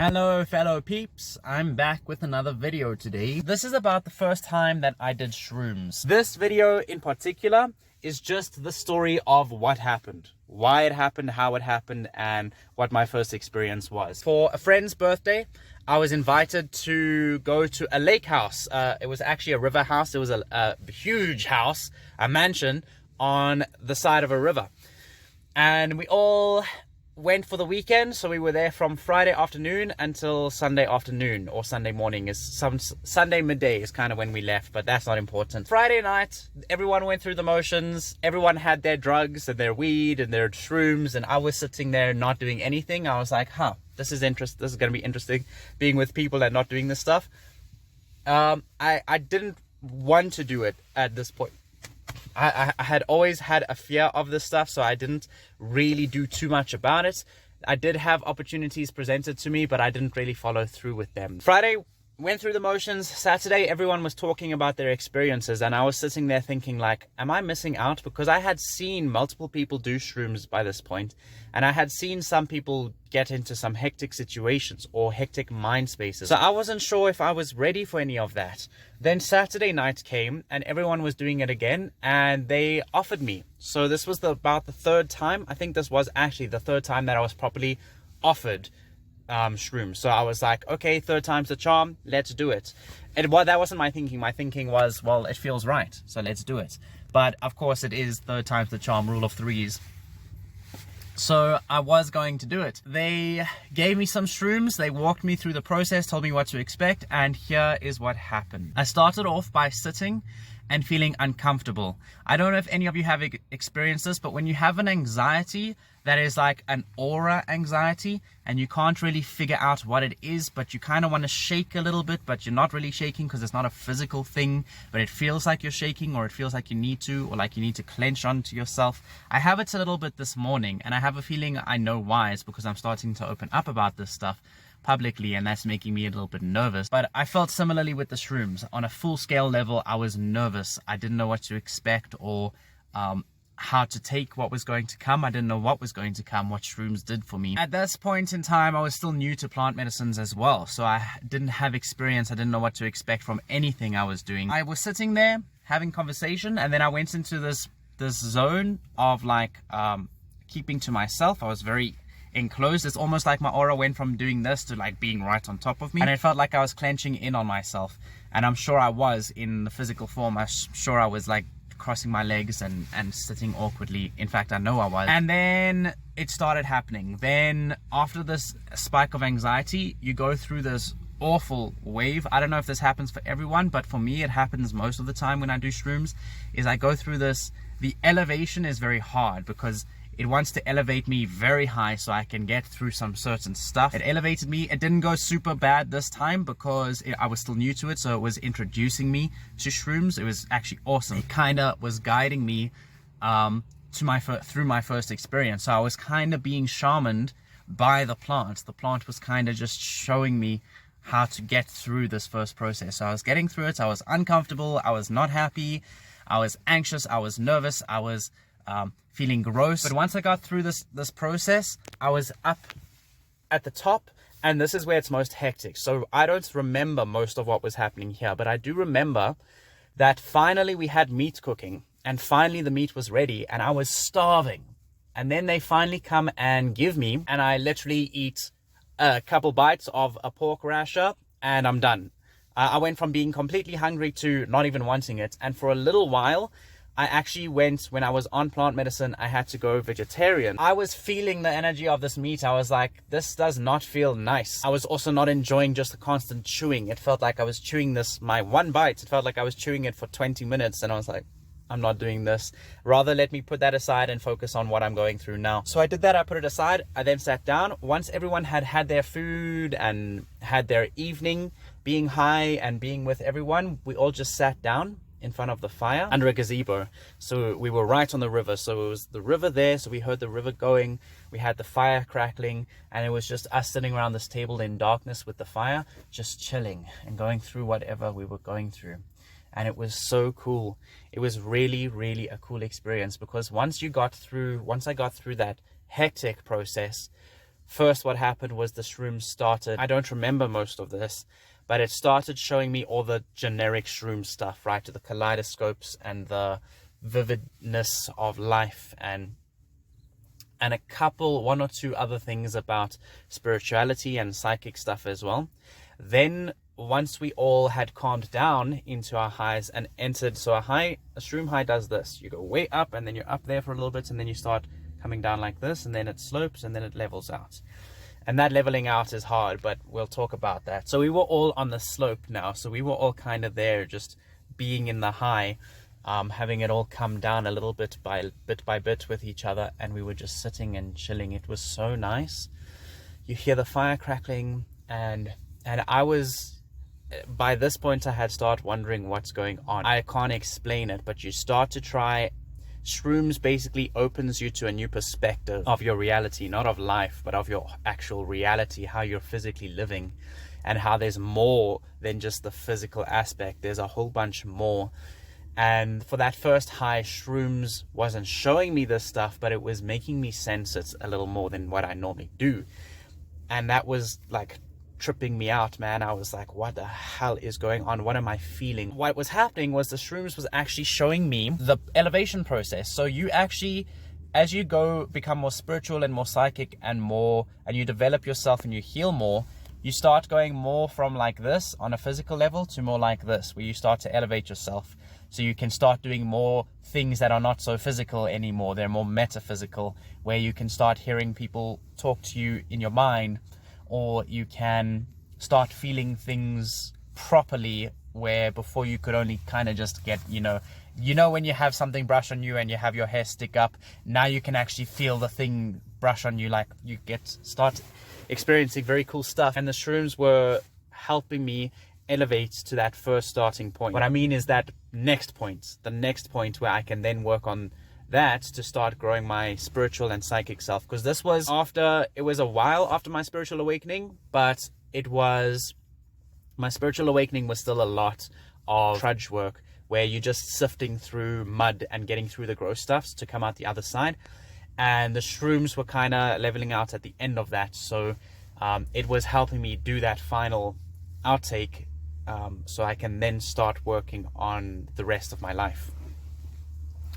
Hello fellow peeps, I'm back with another video today. This is about the first time that I did shrooms. This video in particular is just the story of what happened, why it happened, how it happened, and what my first experience was. For a friend's birthday, I was invited to go to a lake house. It was actually a river house. It was a huge house, a mansion on the side of a river. And we all went for the weekend, so we were there from Friday afternoon until Sunday afternoon, or Sunday morning. Sunday midday is kind of when we left, but that's not important. Friday night, everyone went through the motions. Everyone had their drugs and their weed and their shrooms, and I was sitting there not doing anything. I was like, this is going to be interesting, being with people and not doing this stuff. I didn't want to do it at this point. I had always had a fear of this stuff, so I didn't really do too much about it. I did have opportunities presented to me, but I didn't really follow through with them. Friday, went through the motions. Saturday, everyone was talking about their experiences, and I was sitting there thinking, like, am I missing out? Because I had seen multiple people do shrooms by this point, and I had seen some people get into some hectic situations or hectic mind spaces. So I wasn't sure if I was ready for any of that. Then Saturday night came, and everyone was doing it again, and they offered me. So this was about the third time. I think this was actually the third time that I was properly offered shrooms. So I was like, okay, third time's the charm, let's do it. And that wasn't my thinking. My thinking was, well, it feels right, so let's do it. But of course it is third time's the charm, rule of threes. So I was going to do it. They gave me some shrooms, they walked me through the process, told me what to expect, and here is what happened. I started off by sitting and feeling uncomfortable. I don't know if any of you have experienced this, but when you have an anxiety that is like an aura anxiety, and you can't really figure out what it is, but you kind of want to shake a little bit, but you're not really shaking because it's not a physical thing, but it feels like you're shaking, or it feels like you need to, or like you need to clench onto yourself. I have it a little bit this morning, and I have a feeling I know why. It's because I'm starting to open up about this stuff publicly, and that's making me a little bit nervous. But I felt similarly with the shrooms. On a full scale level, I was nervous. I didn't know what to expect, or how to take what was going to come. I didn't know what was going to come, what shrooms did for me. At this point in time, I was still new to plant medicines as well, so I didn't have experience. I didn't know what to expect from anything I was doing. I was sitting there having conversation, and then I went into this zone of like keeping to myself. I was very enclosed. It's almost like my aura went from doing this to like being right on top of me, and it felt like I was clenching in on myself. And I'm sure I was in the physical form. I'm sure I was like crossing my legs and sitting awkwardly. In fact, I know I was. And then it started happening. Then after this spike of anxiety, you go through this awful wave. I don't know if this happens for everyone, but for me it happens most of the time when I do shrooms. Is I go through this, the elevation is very hard because it wants to elevate me very high so I can get through some certain stuff. It elevated me. It didn't go super bad this time because I was still new to it, so it was introducing me to shrooms. It was actually awesome. It kind of was guiding me through my first experience. So I was kind of being shamaned by the plant. The plant was kind of just showing me how to get through this first process. So I was getting through it. I was uncomfortable. I was not happy. I was anxious. I was nervous. I was feeling gross. But once I got through this process, I was up at the top, and this is where it's most hectic. So I don't remember most of what was happening here, but I do remember that finally we had meat cooking, and finally the meat was ready, and I was starving. And then they finally come and give me, and I literally eat a couple bites of a pork rasher, and I'm done. I went from being completely hungry to not even wanting it, and for a little while I actually went, when I was on plant medicine, I had to go vegetarian. I was feeling the energy of this meat. I was like, this does not feel nice. I was also not enjoying just the constant chewing. It felt like I was chewing my one bite. It felt like I was chewing it for 20 minutes. And I was like, I'm not doing this. Rather, let me put that aside and focus on what I'm going through now. So I did that. I put it aside. I then sat down. Once everyone had had their food and had their evening, being high and being with everyone, we all just sat down in front of the fire under a gazebo. So we were right on the river, so it was the river there, so we heard the river going, we had the fire crackling, and it was just us sitting around this table in darkness with the fire, just chilling and going through whatever we were going through. And it was so cool. It was really, really a cool experience, because once I got through that hectic process, first what happened was the shrooms started, I don't remember most of this, but it started showing me all the generic shroom stuff, right? To the kaleidoscopes and the vividness of life, and a couple, one or two other things about spirituality and psychic stuff as well. Then once we all had calmed down into our highs and entered, so a shroom high does this: you go way up and then you're up there for a little bit, and then you start coming down like this, and then it slopes and then it levels out. And that leveling out is hard, but we'll talk about that. So we were all on the slope now, so we were all kind of there, just being in the high, having it all come down a little bit by bit with each other, and we were just sitting and chilling. It was so nice. You hear the fire crackling, and I was, by this point I had started wondering what's going on. I can't explain it, but you start to try. Shrooms basically opens you to a new perspective of your reality, not of life, but of your actual reality, how you're physically living, and how there's more than just the physical aspect. There's a whole bunch more. And for that first high, shrooms wasn't showing me this stuff, but it was making me sense it a little more than what I normally do. And that was like tripping me out, man. I was like, what the hell is going on? What am I feeling? What was happening was the shrooms was actually showing me the elevation process. So you actually, as you become more spiritual and more psychic and you develop yourself and you heal more, you start going more from like this on a physical level to more like this, where you start to elevate yourself. So you can start doing more things that are not so physical anymore. They're more metaphysical, where you can start hearing people talk to you in your mind, or you can start feeling things properly, where before you could only kind of just get, you know when you have something brush on you and you have your hair stick up, now you can actually feel the thing brush on you, like you start experiencing very cool stuff. And the shrooms were helping me elevate to that first starting point. What I mean is that the next point where I can then work on that to start growing my spiritual and psychic self. Because this was it was a while after my spiritual awakening, but my spiritual awakening was still a lot of trudge work, where you're just sifting through mud and getting through the gross stuffs to come out the other side. And the shrooms were kind of leveling out at the end of that. So it was helping me do that final outtake, so I can then start working on the rest of my life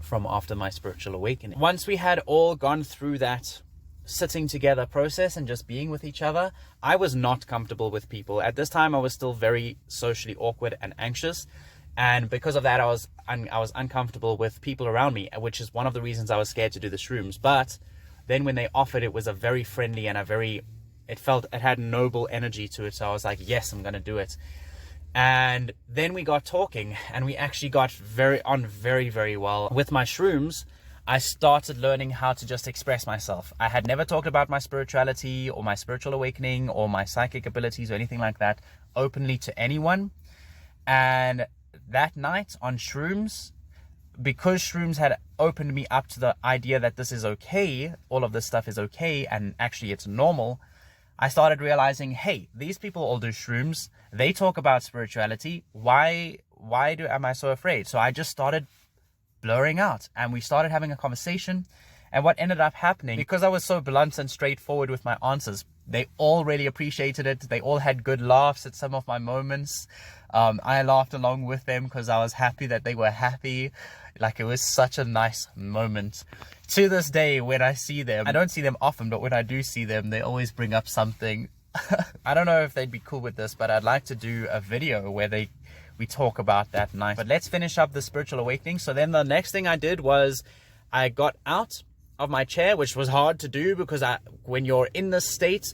from after my spiritual awakening. Once we had all gone through that sitting together process and just being with each other, I was not comfortable with people. At this time, I was still very socially awkward and anxious. And because of that, I was uncomfortable with people around me, which is one of the reasons I was scared to do the shrooms. But then when they offered, it was a very friendly and it had noble energy to it. So I was like, yes, I'm going to do it. And then we got talking, and we actually got very, very well. With my shrooms, I started learning how to just express myself. I had never talked about my spirituality or my spiritual awakening or my psychic abilities or anything like that openly to anyone. And that night on shrooms, because shrooms had opened me up to the idea that this is okay, all of this stuff is okay, and actually it's normal, I started realizing, hey, these people all do shrooms. They talk about spirituality. Why am I so afraid? So I just started blurring out, and we started having a conversation. And what ended up happening, because I was so blunt and straightforward with my answers, they all really appreciated it. They all had good laughs at some of my moments. I laughed along with them because I was happy that they were happy. Like, it was such a nice moment. To this day, when I see them, I don't see them often, but when I do see them, they always bring up something. I don't know if they'd be cool with this, but I'd like to do a video where we talk about that night. But let's finish up the spiritual awakening. So then the next thing I did was I got out of my chair, which was hard to do because when you're in this state,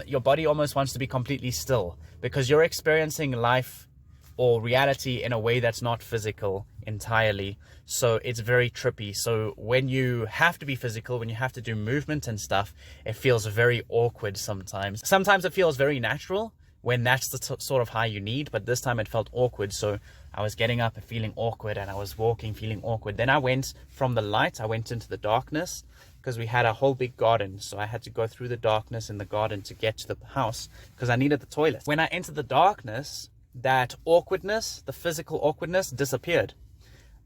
your body almost wants to be completely still, because you're experiencing life or reality in a way that's not physical entirely. So it's very trippy. So when you have to be physical, when you have to do movement and stuff, it feels very awkward sometimes. Sometimes it feels very natural when that's the sort of high you need, but this time it felt awkward. So I was getting up and feeling awkward, and I was walking feeling awkward. Then I went from the light, I went into the darkness, because we had a whole big garden. So I had to go through the darkness in the garden to get to the house because I needed the toilet. When I entered the darkness, that awkwardness, the physical awkwardness, disappeared,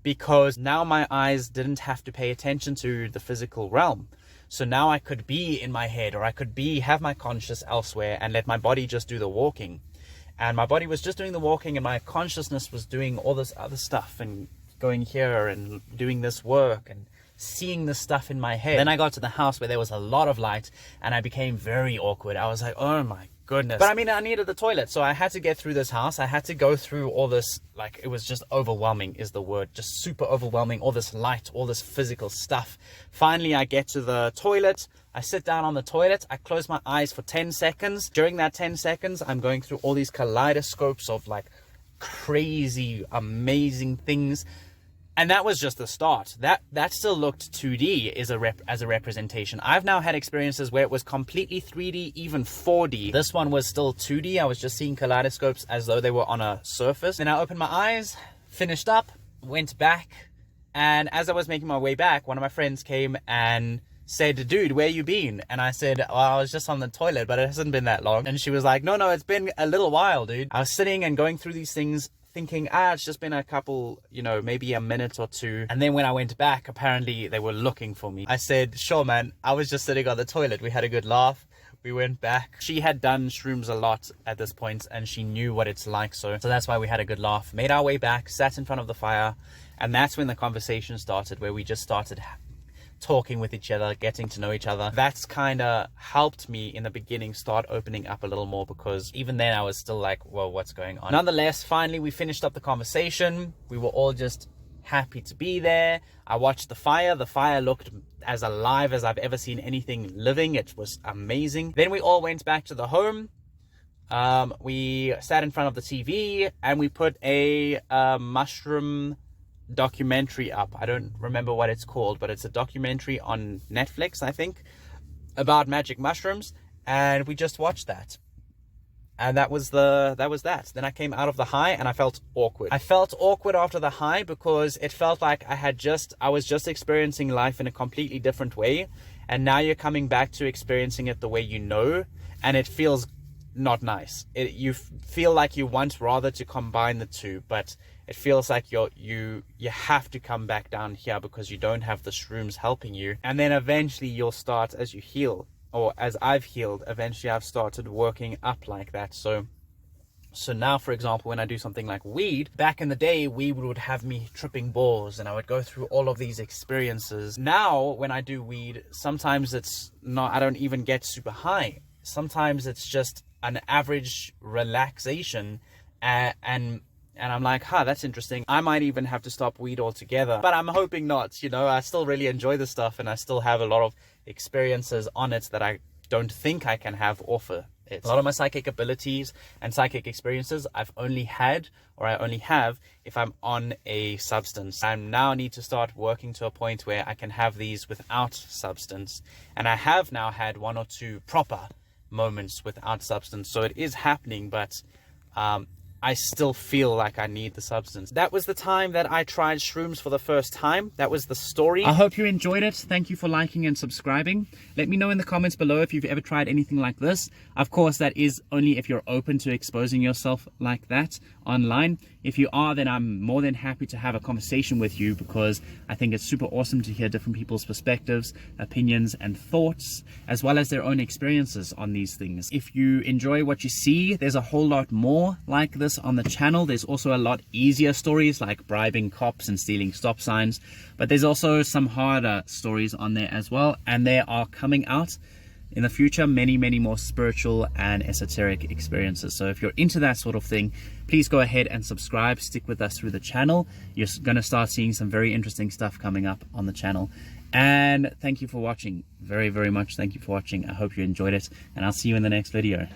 because now my eyes didn't have to pay attention to the physical realm. So now I could be in my head, or I could have my conscious elsewhere and let my body just do the walking. And my body was just doing the walking, and my consciousness was doing all this other stuff and going here and doing this work and seeing this stuff in my head. Then I got to the house where there was a lot of light, and I became very awkward. I was like, oh my goodness. But I mean, I needed the toilet, so I had to get through this house. I had to go through all this, like, it was just overwhelming is the word, just super overwhelming, all this light, all this physical stuff. Finally, I get to the toilet. I sit down on the toilet. I close my eyes for 10 seconds. During that 10 seconds, I'm going through all these kaleidoscopes of like crazy, amazing things. And that was just the start. That still looked 2D as a representation. I've now had experiences where it was completely 3D, even 4D. This one was still 2D. I was just seeing kaleidoscopes as though they were on a surface. Then I opened my eyes, finished up, went back. And as I was making my way back, one of my friends came and said, dude, where you been? And I said, well, I was just on the toilet, but it hasn't been that long. And she was like, no, it's been a little while, dude. I was sitting and going through these things, thinking, it's just been a couple, maybe a minute or two. And then when I went back, apparently they were looking for me. I said, sure, man, I was just sitting on the toilet. We had a good laugh. We went back. She had done shrooms a lot at this point, and she knew what it's like. So that's why we had a good laugh. Made our way back, sat in front of the fire. And that's when the conversation started, where we just started talking with each other, getting to know each other. That's kind of helped me in the beginning start opening up a little more, because even then I was still like, whoa, what's going on? Nonetheless, finally we finished up the conversation. We were all just happy to be there. I watched the fire. The fire looked as alive as I've ever seen anything living. It was amazing. Then we all went back to the home. We sat in front of the TV and we put a mushroom documentary up. I don't remember what it's called, but it's a documentary on Netflix, I think, about magic mushrooms, and we just watched that. And that was that. Then I came out of the high and I felt awkward. I felt awkward after the high because it felt like I was just experiencing life in a completely different way, and now you're coming back to experiencing it the way you know, and it feels not nice. You feel like you want rather to combine the two, but it feels like you have to come back down here because you don't have the shrooms helping you. And then eventually you'll start, as you heal, or as I've healed, eventually I've started working up like that. So now, for example, when I do something like weed, back in the day, weed would have me tripping balls and I would go through all of these experiences. Now, when I do weed, sometimes it's not, I don't even get super high. Sometimes it's just an average relaxation, and I'm like, that's interesting. I might even have to stop weed altogether, but I'm hoping not. I still really enjoy the stuff, and I still have a lot of experiences on it that I don't think I can have off it. A lot of my psychic abilities and psychic experiences I only have if I'm on a substance. I now need to start working to a point where I can have these without substance, and I have now had 1 or 2 proper moments without substance, so it is happening, but I still feel like I need the substance. That was the time that I tried shrooms for the first time. That was the story. I hope you enjoyed it. Thank you for liking and subscribing. Let me know in the comments below if you've ever tried anything like this. Of course, that is only if you're open to exposing yourself like that online. If you are, then I'm more than happy to have a conversation with you, because I think it's super awesome to hear different people's perspectives, opinions, and thoughts, as well as their own experiences on these things. If you enjoy what you see, there's a whole lot more like this on the channel. There's also a lot easier stories like bribing cops and stealing stop signs, but there's also some harder stories on there as well, and they are coming out in the future, many more spiritual and esoteric experiences. So if you're into that sort of thing, please go ahead and subscribe. Stick with us through the channel. You're going to start seeing some very interesting stuff coming up on the channel. And thank you for watching. Very much thank you for watching. I hope you enjoyed it, and I'll see you in the next video.